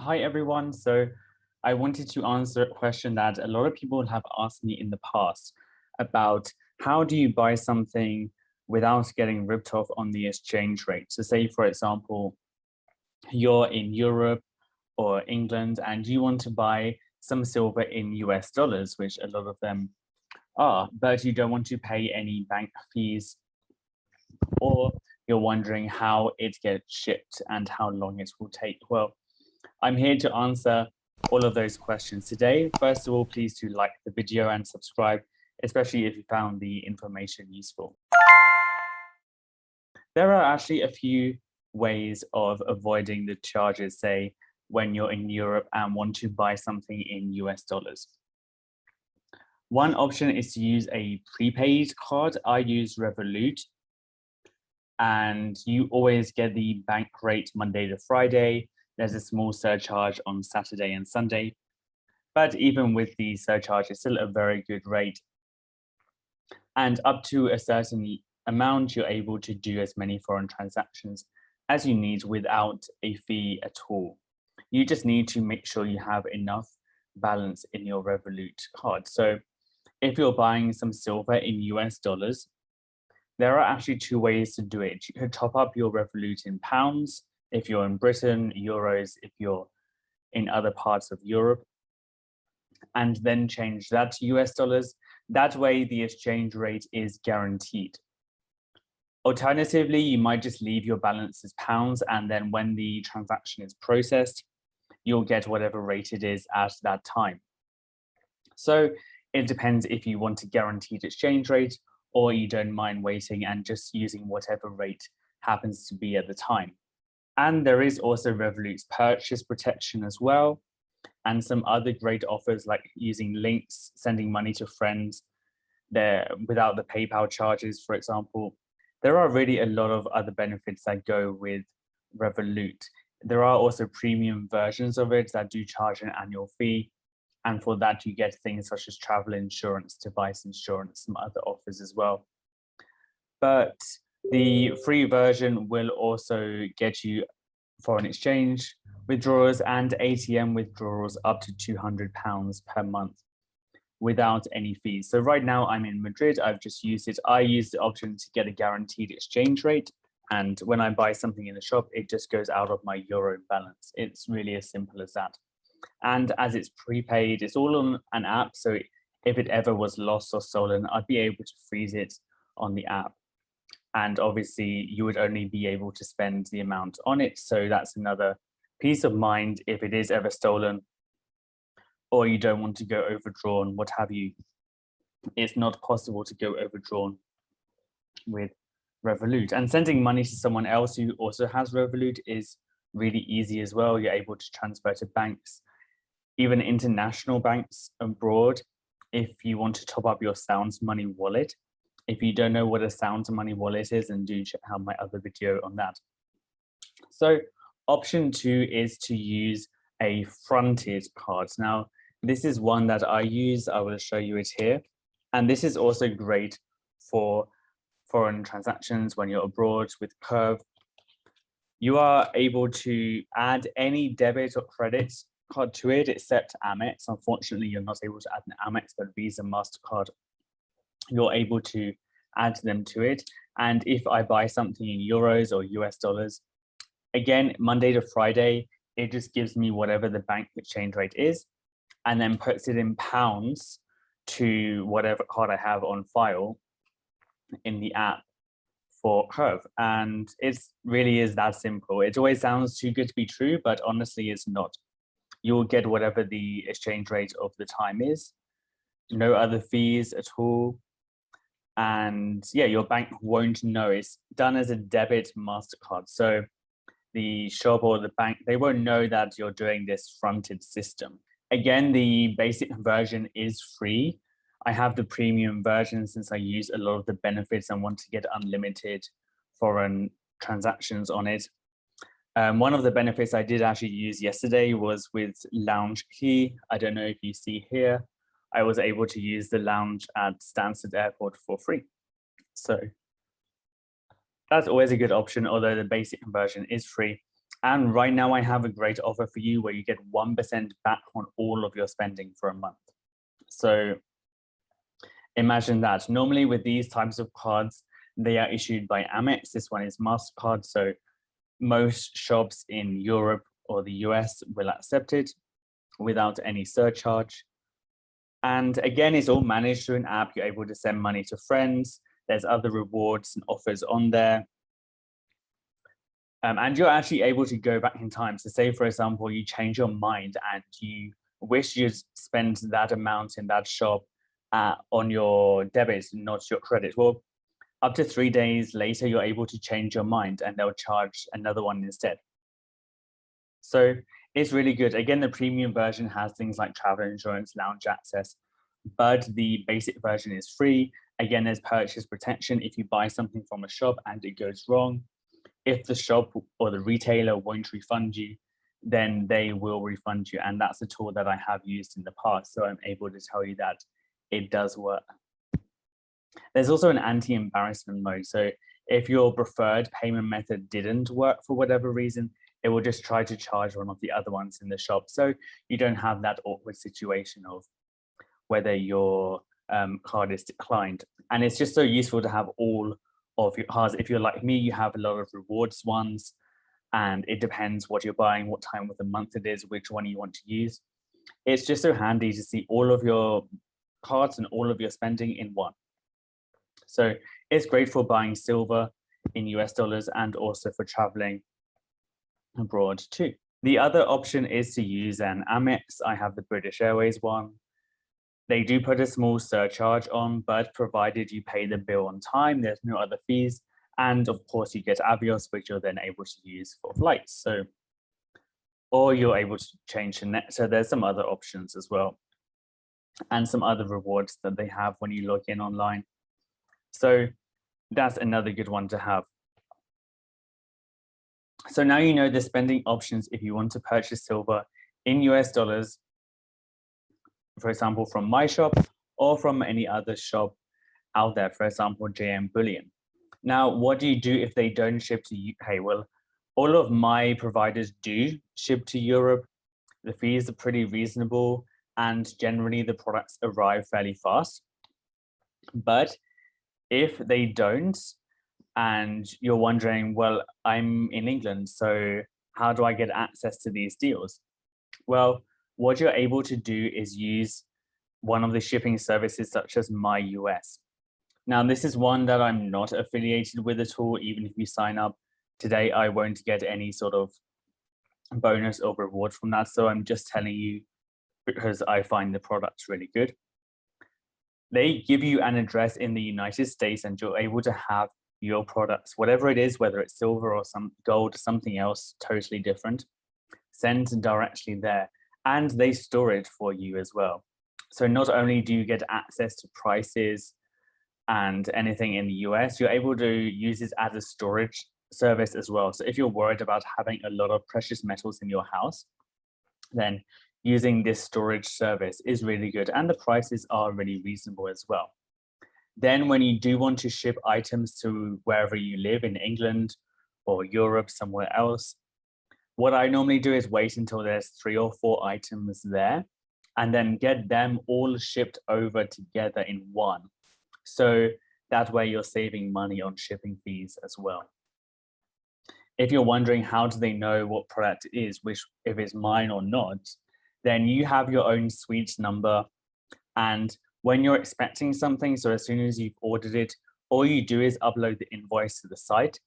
Hi, everyone. So I wanted to answer a question that a lot of people have asked me in the past about how do you buy something without getting ripped off on the exchange rate? So say, for example, you're in Europe or England and you want to buy some silver in US dollars, which a lot of them are, but you don't want to pay any bank fees, or you're wondering how it gets shipped and how long it will take. Well, I'm here to answer all of those questions today. First of all, please do like the video and subscribe, especially if you found the information useful. There are actually a few ways of avoiding the charges, say, when you're in Europe and want to buy something in US dollars. One option is to use a prepaid card. I use Revolut, and you always get the bank rate Monday to Friday. There's a small surcharge on Saturday and Sunday, but even with the surcharge, it's still a very good rate. And up to a certain amount, you're able to do as many foreign transactions as you need without a fee at all. You just need to make sure you have enough balance in your Revolut card. So if you're buying some silver in US dollars, there are actually two ways to do it. You could top up your Revolut in pounds if you're in Britain, euros if you're in other parts of Europe, and then change that to US dollars. That way, the exchange rate is guaranteed. Alternatively, you might just leave your balance as pounds, and then when the transaction is processed, you'll get whatever rate it is at that time. So it depends if you want a guaranteed exchange rate or you don't mind waiting and just using whatever rate happens to be at the time. And there is also Revolut's purchase protection as well, and some other great offers like using links, sending money to friends there without the PayPal charges, for example. There are really a lot of other benefits that go with Revolut. There are also premium versions of it that do charge an annual fee. And for that, you get things such as travel insurance, device insurance, some other offers as well. But the free version will also get you foreign exchange withdrawals and ATM withdrawals up to £200 per month without any fees. So right now I'm in Madrid, I've just used it. I use the option to get a guaranteed exchange rate. And when I buy something in the shop, it just goes out of my Euro balance. It's really as simple as that. And as it's prepaid, it's all on an app. So if it ever was lost or stolen, I'd be able to freeze it on the app. And obviously you would only be able to spend the amount on it. So that's another peace of mind if it is ever stolen or you don't want to go overdrawn, what have you. It's not possible to go overdrawn with Revolut. And sending money to someone else who also has Revolut is really easy as well. You're able to transfer to banks, even international banks abroad, if you want to top up your Sounds Money wallet. If you don't know what a Sounds Money wallet is, then do check out my other video on that. So option 2 is to use a fronted card. Now, this is one that I use. I will show you it here. And this is also great for foreign transactions when you're abroad with Curve. You are able to add any debit or credit card to it except Amex. Unfortunately, you're not able to add an Amex, but Visa, MasterCard, you're able to add them to it. And if I buy something in euros or US dollars, again, Monday to Friday, it just gives me whatever the bank exchange rate is and then puts it in pounds to whatever card I have on file in the app for Curve. And it really is that simple. It always sounds too good to be true, but honestly, it's not. You will get whatever the exchange rate of the time is, no other fees at all. And yeah, your bank won't know. It's done as a debit MasterCard. So the shop or the bank, they won't know that you're doing this fronted system. Again, the basic version is free. I have the premium version since I use a lot of the benefits and want to get unlimited foreign transactions on it. One of the benefits I did actually use yesterday was with Lounge Key. I don't know if you see here, I was able to use the lounge at Stansted Airport for free. So that's always a good option, although the basic version is free. And right now I have a great offer for you where you get 1% back on all of your spending for a month. So imagine that. Normally with these types of cards, they are issued by Amex. This one is MasterCard. So most shops in Europe or the US will accept it without any surcharge. And again, it's all managed through an app. You're able to send money to friends. There's other rewards and offers on there. And you're actually able to go back in time. So say, for example, you change your mind and you wish you'd spend that amount in that shop on your debit, not your credit. Well, up to 3 days later, you're able to change your mind and they'll charge another one instead. So it's really good. Again, the premium version has things like travel insurance, lounge access, but the basic version is free. Again, there's purchase protection. If you buy something from a shop and it goes wrong, if the shop or the retailer won't refund you, then they will refund you. And that's a tool that I have used in the past. So I'm able to tell you that it does work. There's also an anti-embarrassment mode. So if your preferred payment method didn't work for whatever reason, it will just try to charge one of the other ones in the shop. So you don't have that awkward situation of whether your card is declined. And it's just so useful to have all of your cards. If you're like me, you have a lot of rewards ones, and it depends what you're buying, what time of the month it is, which one you want to use. It's just so handy to see all of your cards and all of your spending in one. So it's great for buying silver in US dollars and also for traveling abroad too. The other option is to use an Amex. I have the British Airways one. They do put a small surcharge on, but provided you pay the bill on time, there's no other fees. And of course, you get Avios, which you're then able to use for flights. So, or you're able to change the net. So there's some other options as well, and some other rewards that they have when you log in online. So that's another good one to have. So now you know the spending options if you want to purchase silver in US dollars, for example, from my shop or from any other shop out there, for example, JM Bullion. Now, what do you do if they don't ship to UK? Well, all of my providers do ship to Europe. The fees are pretty reasonable and generally the products arrive fairly fast. But if they don't, and you're wondering, well, I'm in England, so how do I get access to these deals? Well, what you're able to do is use one of the shipping services such as MyUS. Now, this is one that I'm not affiliated with at all. Even if you sign up today, I won't get any sort of bonus or reward from that. So I'm just telling you because I find the products really good. They give you an address in the United States and you're able to have your products, whatever it is, whether it's silver or some gold, something else totally different, sent directly there. And they store it for you as well. So not only do you get access to prices and anything in the US, you're able to use it as a storage service as well. So if you're worried about having a lot of precious metals in your house, then using this storage service is really good. And the prices are really reasonable as well. Then when you do want to ship items to wherever you live in England or Europe, somewhere else, what I normally do is wait until there's 3 or 4 items there and then get them all shipped over together in one. So that way you're saving money on shipping fees as well. If you're wondering how do they know what product it is, which if it's mine or not, then you have your own suite number. And when you're expecting something, so as soon as you've ordered it, all you do is upload the invoice to the site.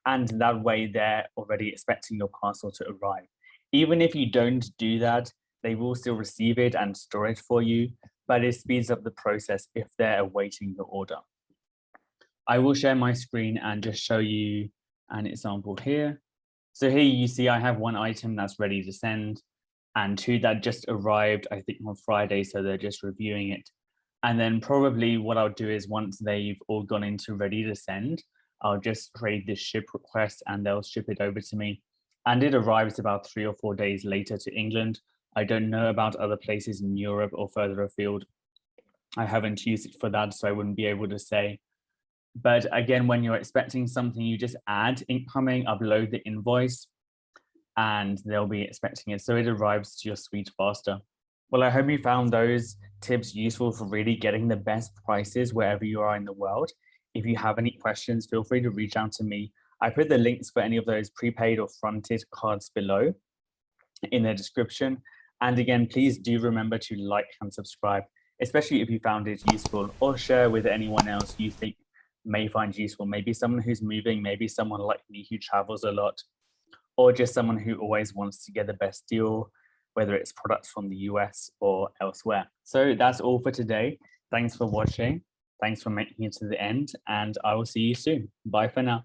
And that way they're already expecting your parcel to arrive. Even if you don't do that, they will still receive it and store it for you, but it speeds up the process if they're awaiting your order. I will share my screen and just show you an example here. So here you see I have 1 item that's ready to send and 2 that just arrived, I think on Friday, so they're just reviewing it. And then probably what I'll do is once they've all gone into ready to send, I'll just create this ship request and they'll ship it over to me. And it arrives about 3 or 4 days later to England. I don't know about other places in Europe or further afield. I haven't used it for that, so I wouldn't be able to say. But again, when you're expecting something, you just add incoming, upload the invoice, and they'll be expecting it. So it arrives to your suite faster. Well, I hope you found those tips useful for really getting the best prices wherever you are in the world. If you have any questions, feel free to reach out to me. I put the links for any of those prepaid or fronted cards below in the description. And again, please do remember to like and subscribe, especially if you found it useful, or share with anyone else you think may find useful. Maybe someone who's moving, maybe someone like me who travels a lot, or just someone who always wants to get the best deal, whether it's products from the US or elsewhere. So that's all for today. Thanks for watching. Thanks for making it to the end, and I will see you soon. Bye for now.